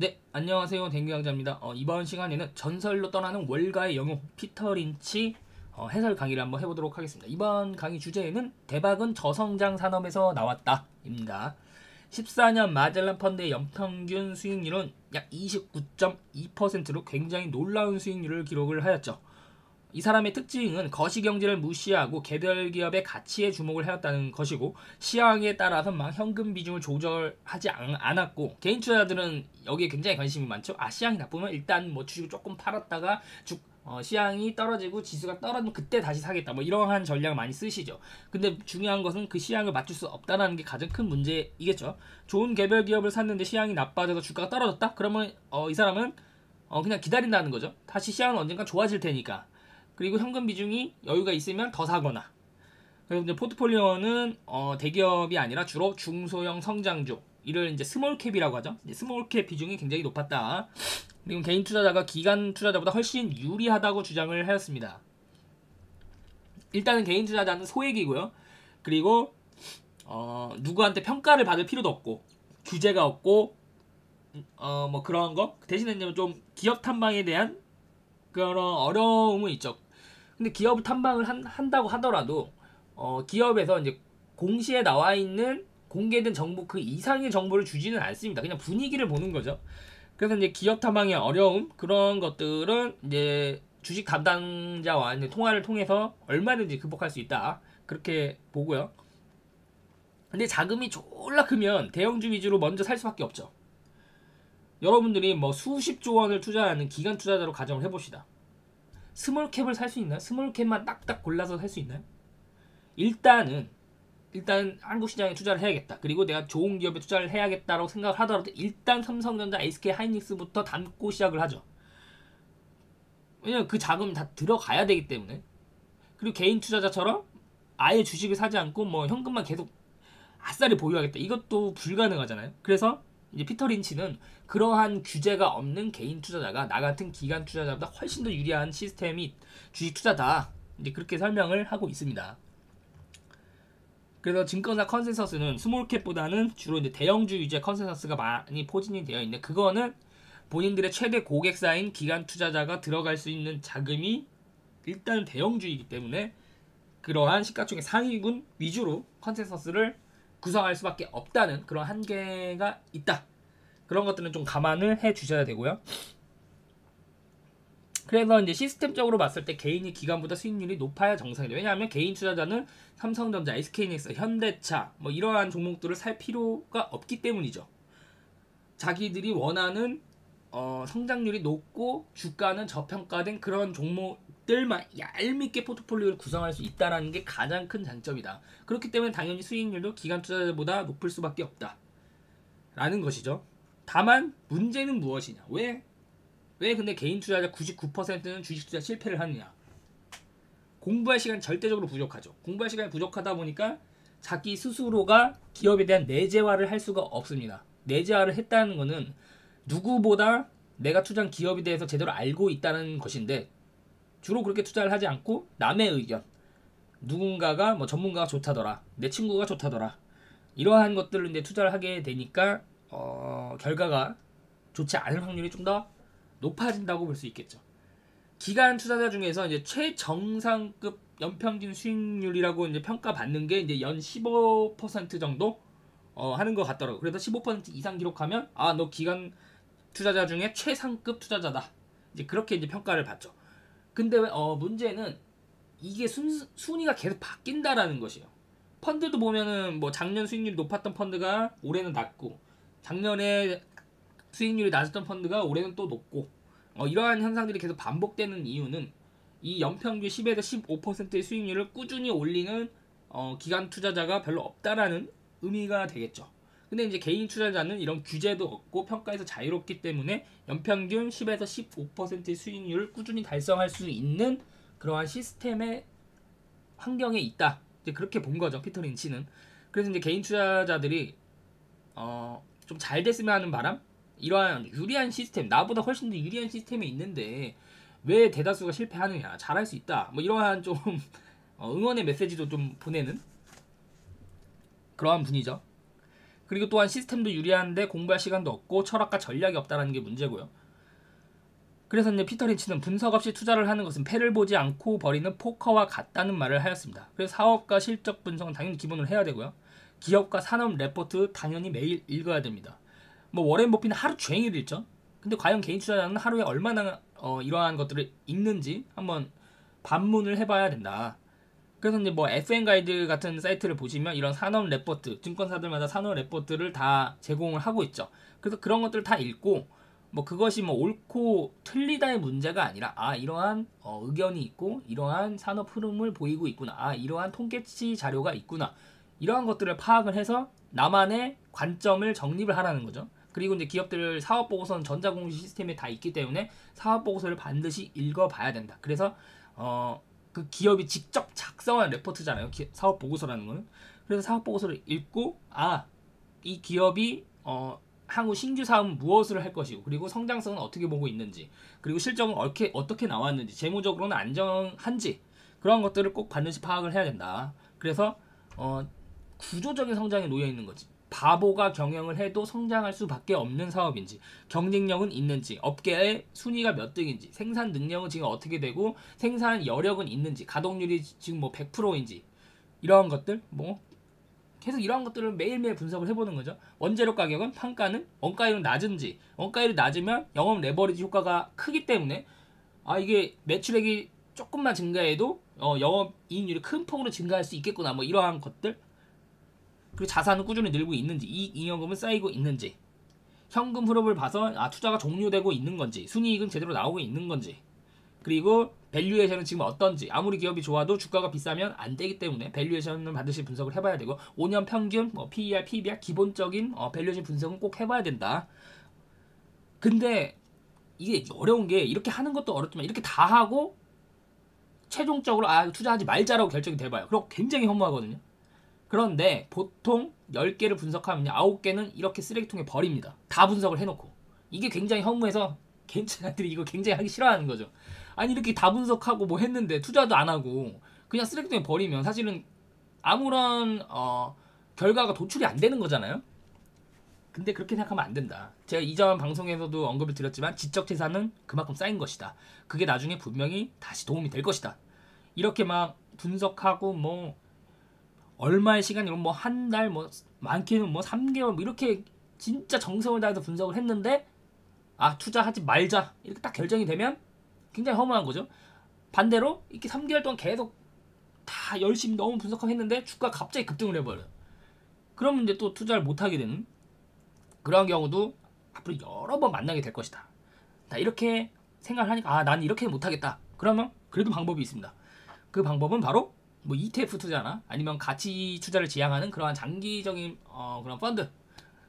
네, 안녕하세요. 댕규강자입니다. 이번 시간에는 전설로 떠나는 월가의 영웅 피터 린치 해설 강의를 한번 해보도록 하겠습니다. 이번 강의 주제는 대박은 저성장 산업에서 나왔다 입니다. 14년 마젤란 펀드의 연평균 수익률은 약 29.2%로 굉장히 놀라운 수익률을 기록을 하였죠. 이 사람의 특징은 거시경제를 무시하고 개별 기업의 가치에 주목을 해왔다는 것이고, 시황에 따라서 막 현금 비중을 조절하지 않았고, 개인 투자자들은 여기에 굉장히 관심이 많죠. 시황이 나쁘면 일단 뭐 주식을 조금 팔았다가 시황이 떨어지고 지수가 떨어지면 그때 다시 사겠다, 뭐 이러한 전략을 많이 쓰시죠. 근데 중요한 것은 그 시황을 맞출 수 없다는 게 가장 큰 문제이겠죠. 좋은 개별 기업을 샀는데 시황이 나빠져서 주가가 떨어졌다? 그러면 이 사람은 그냥 기다린다는 거죠. 다시 시황은 언젠가 좋아질 테니까. 그리고 현금 비중이 여유가 있으면 더 사거나. 그래서 이제 포트폴리오는 대기업이 아니라 주로 중소형 성장주, 이를 이제 스몰캡이라고 하죠. 이제 스몰캡 비중이 굉장히 높았다. 그리고 개인 투자자가 기관 투자자보다 훨씬 유리하다고 주장을 하였습니다. 일단은 개인 투자자는 소액이고요. 그리고 누구한테 평가를 받을 필요도 없고, 규제가 없고, 뭐 그런 거. 대신에 좀 기업 탐방에 대한 그런 어려움은 있죠. 근데 기업을 탐방을 한다고 하더라도 기업에서 이제 공시에 나와 있는 공개된 정보 그 이상의 정보를 주지는 않습니다. 그냥 분위기를 보는 거죠. 그래서 이제 기업 탐방의 어려움, 그런 것들은 이제 주식 담당자와 통화를 통해서 얼마든지 극복할 수 있다, 그렇게 보고요. 근데 자금이 졸라 크면 대형주 위주로 먼저 살 수밖에 없죠. 여러분들이 뭐 수십조 원을 투자하는 기관 투자자로 가정을 해봅시다. 스몰캡을 살 수 있나요? 스몰캡만 딱딱 골라서 살 수 있나요? 일단 한국 시장에 투자를 해야겠다. 그리고 내가 좋은 기업에 투자를 해야겠다라고 생각을 하더라도 일단 삼성전자, SK 하이닉스부터 담고 시작을 하죠. 왜냐면 그 자금이 다 들어가야 되기 때문에. 그리고 개인 투자자처럼 아예 주식을 사지 않고 뭐 현금만 계속 아싸리 보유하겠다, 이것도 불가능하잖아요. 그래서 이제 피터 린치는 그러한 규제가 없는 개인 투자자가 나 같은 기관 투자자보다 훨씬 더 유리한 시스템이 주식 투자다, 이제 그렇게 설명을 하고 있습니다. 그래서 증권사 컨센서스는 스몰캡보다는 주로 이제 대형주 위주의 컨센서스가 많이 포진이 되어 있는데, 그거는 본인들의 최대 고객사인 기관 투자자가 들어갈 수 있는 자금이 일단 대형주이기 때문에 그러한 시가총액 상위군 위주로 컨센서스를 구성할 수밖에 없다는 그런 한계가 있다. 그런 것들은 좀 감안을 해 주셔야 되고요. 그래서 이제 시스템적으로 봤을 때 개인이 기관보다 수익률이 높아야 정상이죠. 왜냐하면 개인 투자자는 삼성전자, SK하이닉스, 현대차 뭐 이러한 종목들을 살 필요가 없기 때문이죠. 자기들이 원하는 성장률이 높고 주가는 저평가된 그런 종목들만 얄밉게 포트폴리오를 구성할 수 있다는 게 가장 큰 장점이다. 그렇기 때문에 당연히 수익률도 기관 투자자보다 높을 수밖에 없다 라는 것이죠. 다만 문제는 무엇이냐, 왜 근데 개인 투자자 99%는 주식 투자 실패를 하느냐. 공부할 시간이 절대적으로 부족하죠. 공부할 시간이 부족하다 보니까 자기 스스로가 기업에 대한 내재화를 할 수가 없습니다. 내재화를 했다는 것은 누구보다 내가 투자한 기업에 대해서 제대로 알고 있다는 것인데, 주로 그렇게 투자를 하지 않고 남의 의견, 누군가가 뭐 전문가가 좋다더라, 내 친구가 좋다더라, 이러한 것들을 이제 투자를 하게 되니까 결과가 좋지 않을 확률이 좀 더 높아진다고 볼 수 있겠죠. 기관 투자자 중에서 이제 최정상급 연평균 수익률이라고 이제 평가받는 게 이제 연 15% 정도 하는 것 같더라고요. 그래서 15% 이상 기록하면 너 기관 투자자 중에 최상급 투자자다, 이제 그렇게 이제 평가를 받죠. 근데 문제는 이게 순위가 계속 바뀐다라는 것이에요. 펀드도 보면은 뭐 작년 수익률이 높았던 펀드가 올해는 낮고, 작년에 수익률이 낮았던 펀드가 올해는 또 높고, 이러한 현상들이 계속 반복되는 이유는 이 연평균 10에서 15%의 수익률을 꾸준히 올리는 기관 투자자가 별로 없다라는 의미가 되겠죠. 근데 이제 개인 투자자는 이런 규제도 없고 평가에서 자유롭기 때문에 연평균 10에서 15%의 수익률을 꾸준히 달성할 수 있는 그러한 시스템의 환경에 있다, 이제 그렇게 본 거죠, 피터 린치는. 그래서 이제 개인 투자자들이 좀 잘 됐으면 하는 바람, 이러한 유리한 시스템, 나보다 훨씬 더 유리한 시스템이 있는데 왜 대다수가 실패하느냐, 잘할 수 있다, 뭐 이러한 좀 응원의 메시지도 좀 보내는 그러한 분이죠. 그리고 또한 시스템도 유리한데 공부할 시간도 없고 철학과 전략이 없다는 게 문제고요. 그래서 이제 피터 린치는 분석 없이 투자를 하는 것은 패를 보지 않고 버리는 포커와 같다는 말을 하였습니다. 그래서 사업과 실적 분석은 당연히 기본으로 해야 되고요. 기업과 산업 레포트 당연히 매일 읽어야 됩니다. 뭐 워렌 버핏은 하루 종일 읽죠. 근데 과연 개인 투자자는 하루에 얼마나 이러한 것들을 읽는지 한번 반문을 해봐야 된다. 그래서 이제 뭐 FN 가이드 같은 사이트를 보시면 이런 산업 레포트, 증권사들마다 산업 레포트를 다 제공을 하고 있죠. 그래서 그런 것들을 다 읽고 뭐 그것이 뭐 옳고 틀리다의 문제가 아니라 이러한 의견이 있고 이러한 산업 흐름을 보이고 있구나. 이러한 통계치 자료가 있구나. 이러한 것들을 파악을 해서 나만의 관점을 정립을 하라는 거죠. 그리고 이제 기업들 사업 보고서는 전자공시 시스템에 다 있기 때문에 사업 보고서를 반드시 읽어봐야 된다. 그래서 그 기업이 직접 작성한 레포트잖아요. 사업 보고서라는 거는. 그래서 사업 보고서를 읽고 이 기업이 향후 신규 사업은 무엇을 할 것이고 그리고 성장성은 어떻게 보고 있는지 그리고 실적은 어떻게 나왔는지 재무적으로는 안정한지 그런 것들을 꼭 반드시 파악을 해야 된다. 그래서 구조적인 성장에 놓여 있는 거지. 바보가 경영을 해도 성장할 수밖에 없는 사업인지 경쟁력은 있는지 업계의 순위가 몇 등인지 생산 능력은 지금 어떻게 되고 생산 여력은 있는지 가동률이 지금 뭐 100%인지 이러한 것들 뭐 계속 이러한 것들을 매일매일 분석을 해보는 거죠. 원재료 가격은 판가는 원가율은 낮은지 원가율이 낮으면 영업 레버리지 효과가 크기 때문에 이게 매출액이 조금만 증가해도 영업 이익률이 큰 폭으로 증가할 수 있겠구나 뭐 이러한 것들 그리고 자산은 꾸준히 늘고 있는지 이익 잉여금은 쌓이고 있는지 현금 흐름을 봐서 투자가 종료되고 있는 건지 순이익은 제대로 나오고 있는 건지 그리고 밸류에이션은 지금 어떤지 아무리 기업이 좋아도 주가가 비싸면 안 되기 때문에 밸류에이션은 반드시 분석을 해봐야 되고 5년 평균 PER, PBR 기본적인 밸류에이션 분석은 꼭 해봐야 된다. 근데 이게 어려운 게 이렇게 하는 것도 어렵지만 이렇게 다 하고 최종적으로 투자하지 말자라고 결정이 돼봐요. 그럼 굉장히 허무하거든요. 그런데 보통 10개를 분석하면 9개는 이렇게 쓰레기통에 버립니다. 다 분석을 해놓고. 이게 굉장히 허무해서 개인투자자들이 이거 굉장히 하기 싫어하는 거죠. 아니 이렇게 다 분석하고 뭐 했는데 투자도 안 하고 그냥 쓰레기통에 버리면 사실은 아무런 결과가 도출이 안 되는 거잖아요. 근데 그렇게 생각하면 안 된다. 제가 이전 방송에서도 언급을 드렸지만 지적재산은 그만큼 쌓인 것이다. 그게 나중에 분명히 다시 도움이 될 것이다. 이렇게 막 분석하고 뭐 얼마의 시간이 뭐 한 달 뭐 많게는 뭐 3개월 뭐 이렇게 진짜 정성을 다해서 분석을 했는데 투자하지 말자 이렇게 딱 결정이 되면 굉장히 허무한 거죠. 반대로 이렇게 3개월 동안 계속 다 열심히 너무 분석했는데 주가가 갑자기 급등을 해버려요. 그러면 이제 또 투자를 못하게 되는 그런 경우도 앞으로 여러 번 만나게 될 것이다. 이렇게 생각을 하니까 난 이렇게 못하겠다. 그러면 그래도 방법이 있습니다. 그 방법은 바로 뭐 ETF 투자나 아니면 가치 투자를 지향하는 그러한 장기적인 그런 펀드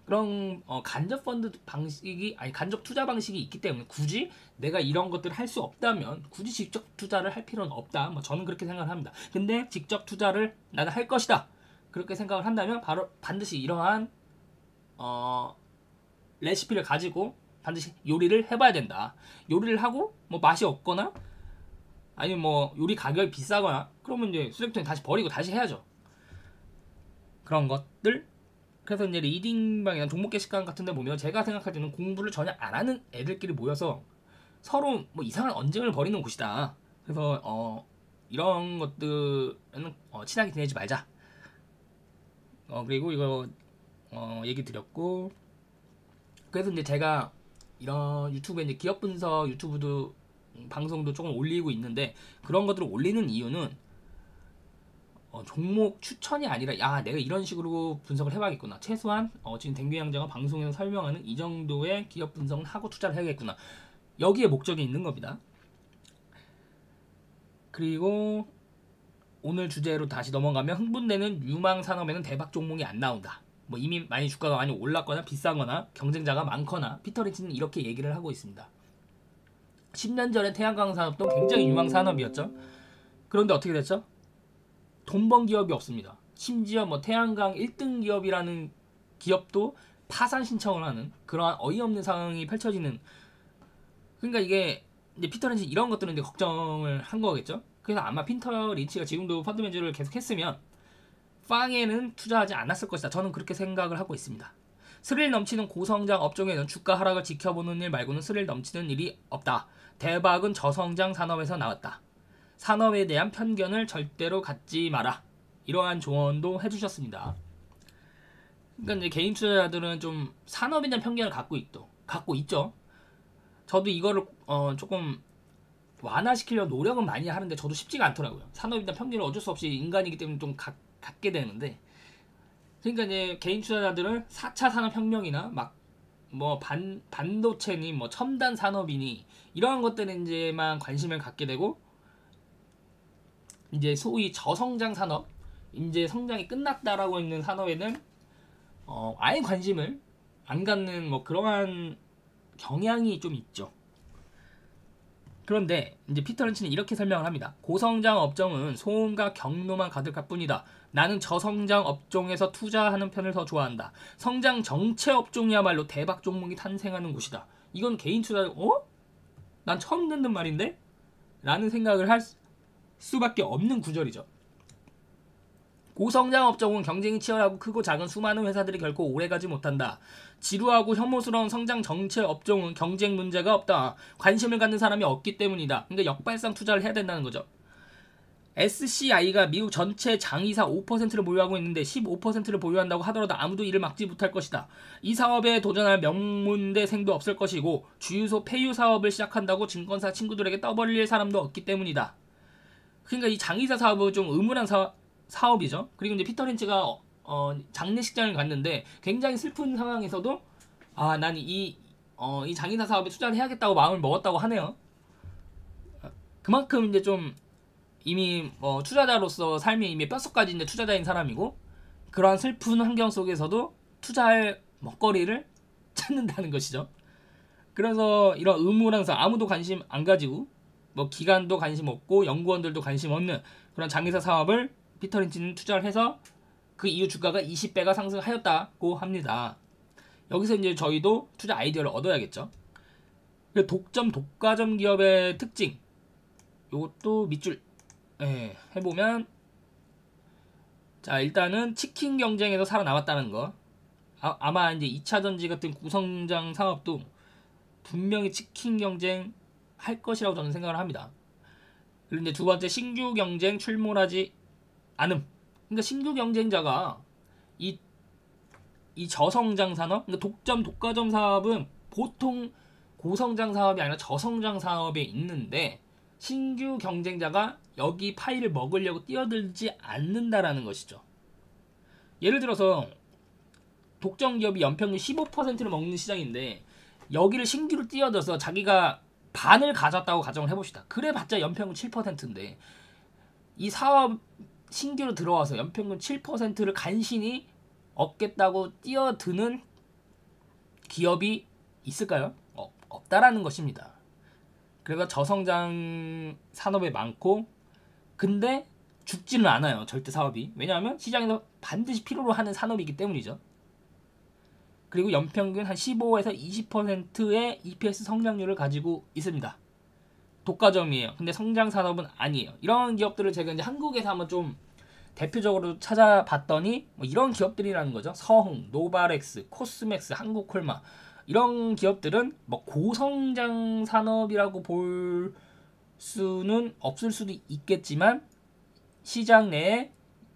그런 간접 펀드 방식이 간접 투자 방식이 있기 때문에 굳이 내가 이런 것들을 할 수 없다면 굳이 직접 투자를 할 필요는 없다. 뭐 저는 그렇게 생각을 합니다. 근데 직접 투자를 나는 할 것이다. 그렇게 생각을 한다면 바로 반드시 이러한 레시피를 가지고 반드시 요리를 해봐야 된다. 요리를 하고 뭐 맛이 없거나 아니면 뭐 요리 가격이 비싸거나 그러면 이제 쓰레기통에 다시 버리고 다시 해야죠. 그런 것들. 그래서 이제 리딩방이나 종목 게시판 같은 데 보면 제가 생각할 때는 공부를 전혀 안 하는 애들끼리 모여서 서로 뭐 이상한 언쟁을 벌이는 곳이다. 그래서 이런 것들은 친하게 지내지 말자. 그리고 이거 얘기 드렸고 그래서 이제 제가 이런 유튜브에 이제 기업 분석 유튜브도 방송도 조금 올리고 있는데 그런 것들을 올리는 이유는 종목 추천이 아니라 내가 이런 식으로 분석을 해봐야겠구나. 최소한 지금 댕비양자가 방송에서 설명하는 이 정도의 기업 분석은 하고 투자를 해야겠구나. 여기에 목적이 있는 겁니다. 그리고 오늘 주제로 다시 넘어가면 흥분되는 유망 산업에는 대박 종목이 안 나온다. 뭐 이미 많이 주가가 많이 올랐거나 비싸거나 경쟁자가 많거나 피터 린치는 이렇게 얘기를 하고 있습니다. 10년 전에 태양광 산업도 굉장히 유망 산업이었죠. 그런데 어떻게 됐죠? 돈 번 기업이 없습니다. 심지어 뭐 태양광 1등 기업이라는 기업도 파산 신청을 하는 그러한 어이없는 상황이 펼쳐지는. 그러니까 이게 이제 피터 린치 이런 것들은 이제 걱정을 한 거겠죠. 그래서 아마 피터 린치가 지금도 펀드 매니저를 계속 했으면 빵에는 투자하지 않았을 것이다. 저는 그렇게 생각을 하고 있습니다. 스릴 넘치는 고성장 업종에는 주가 하락을 지켜보는 일 말고는 스릴 넘치는 일이 없다. 대박은 저성장 산업에서 나왔다. 산업에 대한 편견을 절대로 갖지 마라. 이러한 조언도 해주셨습니다. 그러니까 이제 개인 투자자들은 좀 산업에 대한 편견을 갖고 있죠. 저도 이거를 조금 완화시키려고 노력은 많이 하는데 저도 쉽지가 않더라고요. 산업에 대한 편견을 어쩔 수 없이 인간이기 때문에 좀 갖게 되는데, 그러니까 이제 개인 투자자들은 4차 산업혁명이나 막 뭐 반도체니 뭐 첨단 산업이니 이러한 것들에 이제만 관심을 갖게 되고, 이제 소위 저성장 산업, 이제 성장이 끝났다라고 있는 산업에는 아예 관심을 안 갖는 뭐 그러한 경향이 좀 있죠. 그런데 이제 피터 린치는 이렇게 설명을 합니다. 고성장 업종은 소음과 경로만 가득할 뿐이다. 나는 저성장 업종에서 투자하는 편을 더 좋아한다. 성장 정체 업종이야말로 대박 종목이 탄생하는 곳이다. 이건 개인 투자, 난 처음 듣는 말인데? 라는 생각을 할 수밖에 없는 구절이죠. 고성장 업종은 경쟁이 치열하고 크고 작은 수많은 회사들이 결코 오래가지 못한다. 지루하고 혐오스러운 성장 정체 업종은 경쟁 문제가 없다. 관심을 갖는 사람이 없기 때문이다. 그러니까 역발상 투자를 해야 된다는 거죠. SCI가 미국 전체 장의사 5%를 보유하고 있는데 15%를 보유한다고 하더라도 아무도 이를 막지 못할 것이다. 이 사업에 도전할 명문대생도 없을 것이고 주유소 폐유 사업을 시작한다고 증권사 친구들에게 떠벌릴 사람도 없기 때문이다. 그러니까 이 장의사 사업은 좀 의문한 사업이죠. 그리고 이제 피터 린치가 장례식장을 갔는데 굉장히 슬픈 상황에서도 난 이 장의사 사업에 투자를 해야겠다고 마음을 먹었다고 하네요. 그만큼 이제 좀 이미 투자자로서 삶이 이미 뼛속까지 이제 투자자인 사람이고, 그러한 슬픈 환경 속에서도 투자할 먹거리를 찾는다는 것이죠. 그래서 이런 의무랑 아무도 관심 안 가지고 뭐 기관도 관심 없고 연구원들도 관심 없는 그런 장의사 사업을 피터 린치는 투자를 해서 그 이후 주가가 20배가 상승하였다고 합니다. 여기서 이제 저희도 투자 아이디어를 얻어야겠죠. 독과점 기업의 특징, 이것도 밑줄 해보면, 자, 일단은 치킨 경쟁에서 살아남았다는 거. 아마 이제 2차전지 같은 구성장 사업도 분명히 치킨 경쟁 할 것이라고 저는 생각을 합니다. 그리고 이제 두 번째, 신규 경쟁 출몰하지 않음. 그러니까 신규 경쟁자가 이 저성장 산업, 그러니까 독과점 사업은 보통 고성장 사업이 아니라 저성장 사업에 있는데 신규 경쟁자가 여기 파일을 먹으려고 뛰어들지 않는다라는 것이죠. 예를 들어서 독점 기업이 연평균 15%를 먹는 시장인데 여기를 신규로 뛰어들어서 자기가 반을 가졌다고 가정을 해봅시다. 그래봤자 연평균 7%인데 이 사업 신규로 들어와서 연평균 7%를 간신히 얻겠다고 뛰어드는 기업이 있을까요? 없다라는 것입니다. 그래서 저성장 산업에 많고, 근데 죽지는 않아요. 절대 사업이. 왜냐하면 시장에서 반드시 필요로 하는 산업이기 때문이죠. 그리고 연평균 한 15에서 20%의 EPS 성장률을 가지고 있습니다. 독과점이에요. 근데 성장 산업은 아니에요. 이런 기업들을 제가 이제 한국에서 한번 좀 대표적으로 찾아봤더니 뭐 이런 기업들이라는 거죠. 서흥, 노바렉스, 코스맥스, 한국콜마, 이런 기업들은 뭐 고성장 산업이라고 볼 수는 없을 수도 있겠지만 시장 내에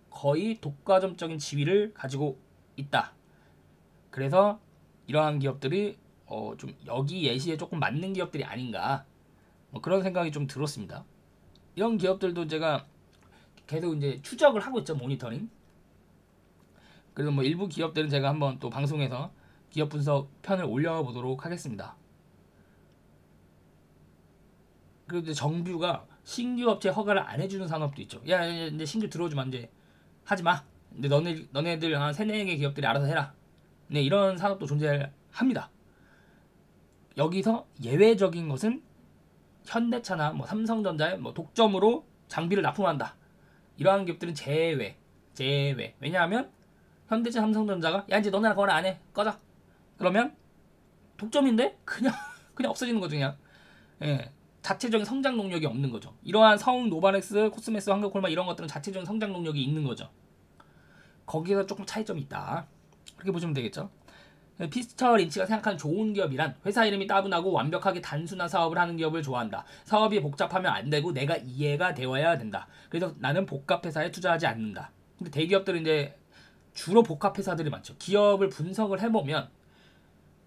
거의 독과점적인 지위를 가지고 있다. 그래서 이러한 기업들이 좀 여기 예시에 조금 맞는 기업들이 아닌가, 뭐 그런 생각이 좀 들었습니다. 이런 기업들도 제가 계속 이제 추적을 하고 있죠. 모니터링. 그래서 뭐 일부 기업들은 제가 한번 또 방송에서 기업 분석 편을 올려보도록 하겠습니다. 그리고 이제 정부가 신규 업체 허가를 안 해주는 산업도 있죠. 야, 이제 신규 들어오지만 이제 하지 마. 근데 너네들 한 3-4개 기업들이 알아서 해라. 네, 이런 산업도 존재합니다. 여기서 예외적인 것은 현대차나 뭐 삼성전자의 뭐 독점으로 장비를 납품한다. 이러한 기업들은 제외. 왜냐하면 현대차, 삼성전자가 야 이제 너네랑 거래 안 해. 꺼져. 그러면 독점인데 그냥 없어지는 거죠. 그냥. 예. 자체적인 성장 동력이 없는 거죠. 이러한 서흥, 노바렉스, 코스메스, 한국콜마 이런 것들은 자체적인 성장 동력이 있는 거죠. 거기서 조금 차이점이 있다. 그렇게 보시면 되겠죠. 피터 린치가 생각하는 좋은 기업이란 회사 이름이 따분하고 완벽하게 단순한 사업을 하는 기업을 좋아한다. 사업이 복잡하면 안 되고 내가 이해가 되어야 된다. 그래서 나는 복합 회사에 투자하지 않는다. 근데 대기업들은 이제 주로 복합 회사들이 많죠. 기업을 분석을 해보면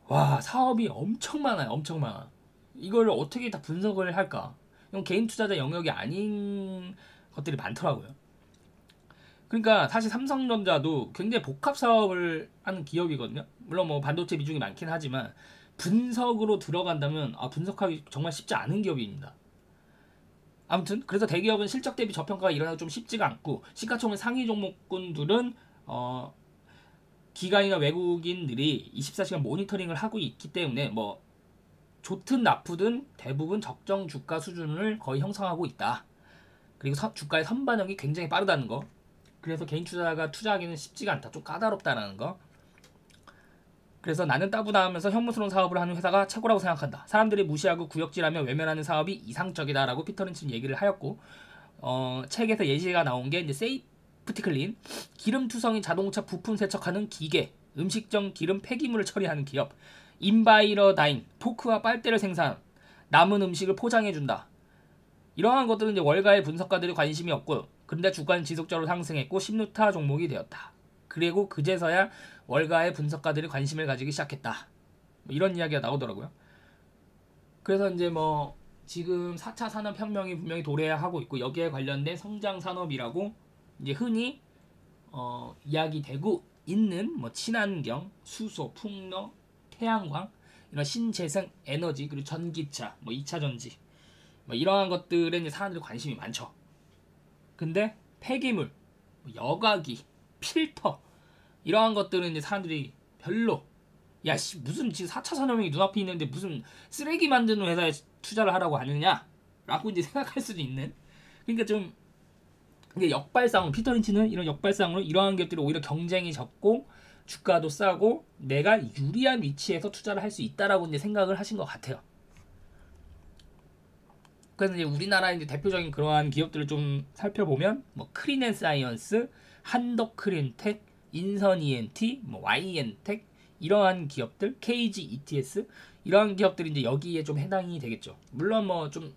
와, 사업이 엄청 많아요. 엄청 많아. 이걸 어떻게 다 분석을 할까? 이건 개인 투자자 영역이 아닌 것들이 많더라고요. 그러니까 사실 삼성전자도 굉장히 복합 사업을 하는 기업이거든요. 물론 뭐 반도체 비중이 많긴 하지만 분석으로 들어간다면 분석하기 정말 쉽지 않은 기업입니다. 아무튼 그래서 대기업은 실적 대비 저평가가 일어나기 좀 쉽지가 않고 시가총액 상위 종목군들은 기관이나 외국인들이 24시간 모니터링을 하고 있기 때문에 뭐 좋든 나쁘든 대부분 적정 주가 수준을 거의 형성하고 있다. 그리고 주가의 선반영이 굉장히 빠르다는 거. 그래서 개인 투자자가 투자하기는 쉽지가 않다. 좀 까다롭다라는 거. 그래서 나는 따분하면서 혐오스러운 사업을 하는 회사가 최고라고 생각한다. 사람들이 무시하고 구역질하며 외면하는 사업이 이상적이다라고 피터 린치는 얘기를 하였고, 책에서 예시가 나온 게 이제 세이프티클린, 기름 투성인 자동차 부품 세척하는 기계, 음식점 기름 폐기물을 처리하는 기업, 인바이러다인, 포크와 빨대를 생산, 남은 음식을 포장해준다. 이러한 것들은 이제 월가의 분석가들이 관심이 없고, 그런데 주가는 지속적으로 상승했고 10루타 종목이 되었다. 그리고 그제서야 월가의 분석가들이 관심을 가지기 시작했다. 뭐 이런 이야기가 나오더라고요. 그래서 이제 뭐 지금 4차 산업혁명이 분명히 도래하고 있고 여기에 관련된 성장산업이라고 이제 흔히 이야기되고 있는 뭐 친환경, 수소, 풍력, 태양광, 이런 신재생 에너지, 그리고 전기차, 뭐 2차 전지, 뭐 이러한 것들에 이제 사람들이 관심이 많죠. 근데 폐기물, 여과기, 필터 이러한 것들은 이제 사람들이 별로 야씨 무슨 지금 4차 산업혁명이 눈앞에 있는데 무슨 쓰레기 만드는 회사에 투자를 하라고 하느냐 라고 이제 생각할 수도 있는. 그러니까 좀 이게 역발상으로 피터 린치는 이런 역발상으로 이러한 기업들이 오히려 경쟁이 적고 주가도 싸고 내가 유리한 위치에서 투자를 할 수 있다라고 이제 생각을 하신 것 같아요. 그래서 이제 우리나라 이제 대표적인 그러한 기업들을 좀 살펴보면 뭐 크린앤사이언스, 한덕크린텍, 인선ENT, 뭐 YN텍 이러한 기업들, KG ETS 이러한 기업들이 이제 여기에 좀 해당이 되겠죠. 물론 뭐 좀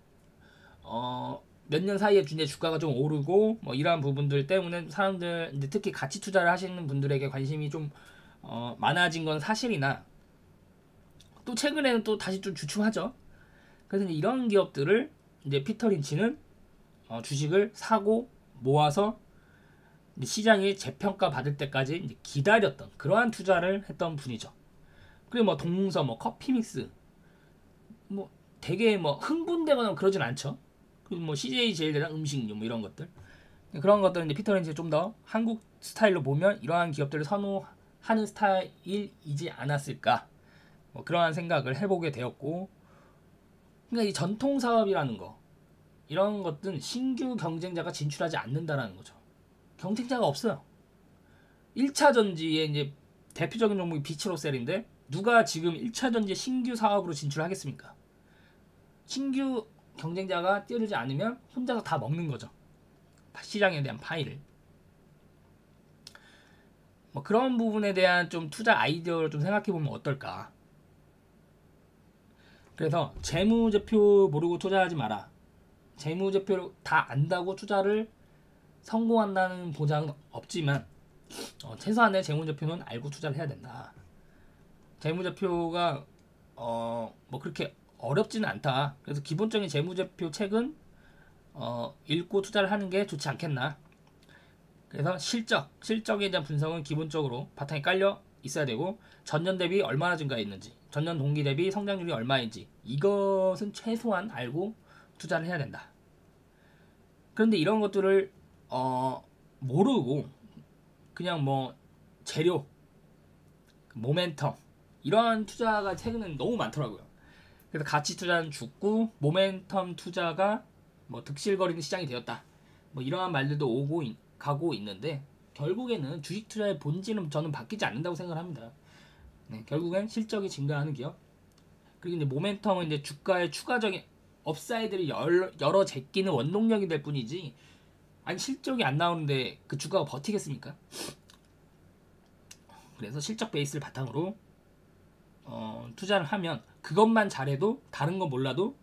몇 년 사이에 이제 주가가 좀 오르고 뭐 이러한 부분들 때문에 사람들 이제 특히 가치 투자를 하시는 분들에게 관심이 좀 많아진 건 사실이나 또 최근에는 또 다시 좀 주춤하죠. 그래서 이제 이런 기업들을 이제 피터 린치는 주식을 사고 모아서 시장이 재평가 받을 때까지 이제 기다렸던 그러한 투자를 했던 분이죠. 그리고 뭐 동서, 뭐 커피믹스, 뭐 되게 뭐 흥분되거나 그러진 않죠. 그리고 뭐 CJ 제일대랑 음식료 뭐 이런 것들, 그런 것들은 이제 피터 린치 좀 더 한국 스타일로 보면 이러한 기업들을 선호하는 스타일이지 않았을까. 뭐 그러한 생각을 해보게 되었고. 그러니까 이 전통 사업이라는 거 이런 것들은 신규 경쟁자가 진출하지 않는다라는 거죠. 경쟁자가 없어요. 1차 전지의 이제 대표적인 종목이 비치로셀인데 누가 지금 1차 전지 신규 사업으로 진출하겠습니까? 신규 경쟁자가 뛰어들지 않으면 혼자서 다 먹는 거죠. 시장에 대한 파이를. 뭐 그런 부분에 대한 좀 투자 아이디어를 좀 생각해 보면 어떨까? 그래서 재무제표 모르고 투자하지 마라. 재무제표를 다 안다고 투자를 성공한다는 보장은 없지만 최소한의 재무제표는 알고 투자를 해야 된다. 재무제표가 뭐 그렇게 어렵지는 않다. 그래서 기본적인 재무제표 책은 읽고 투자를 하는 게 좋지 않겠나. 그래서 실적에 대한 분석은 기본적으로 바탕에 깔려 있어야 되고 전년 대비 얼마나 증가했는지, 전년 동기 대비 성장률이 얼마인지 이것은 최소한 알고 투자를 해야 된다. 그런데 이런 것들을 모르고 그냥 뭐 재료, 모멘텀 이러한 투자가 최근에는 너무 많더라고요. 그래서 가치 투자는 죽고 모멘텀 투자가 뭐 득실거리는 시장이 되었다. 뭐 이러한 말들도 가고 있는데 결국에는 주식 투자의 본질은 저는 바뀌지 않는다고 생각을 합니다. 네, 결국엔 실적이 증가하는 기업, 그리고 이제 모멘텀은 이제 주가의 추가적인 업사이드를 열어 제끼는 원동력이 될 뿐이지, 아니 실적이 안 나오는데 그 주가가 버티겠습니까? 그래서 실적 베이스를 바탕으로 투자를 하면 그것만 잘해도 다른 거 몰라도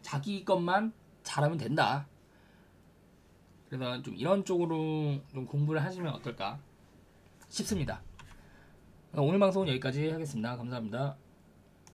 자기 것만 잘하면 된다. 그래서 좀 이런 쪽으로 좀 공부를 하시면 어떨까 싶습니다. 오늘 방송은 여기까지 하겠습니다. 감사합니다.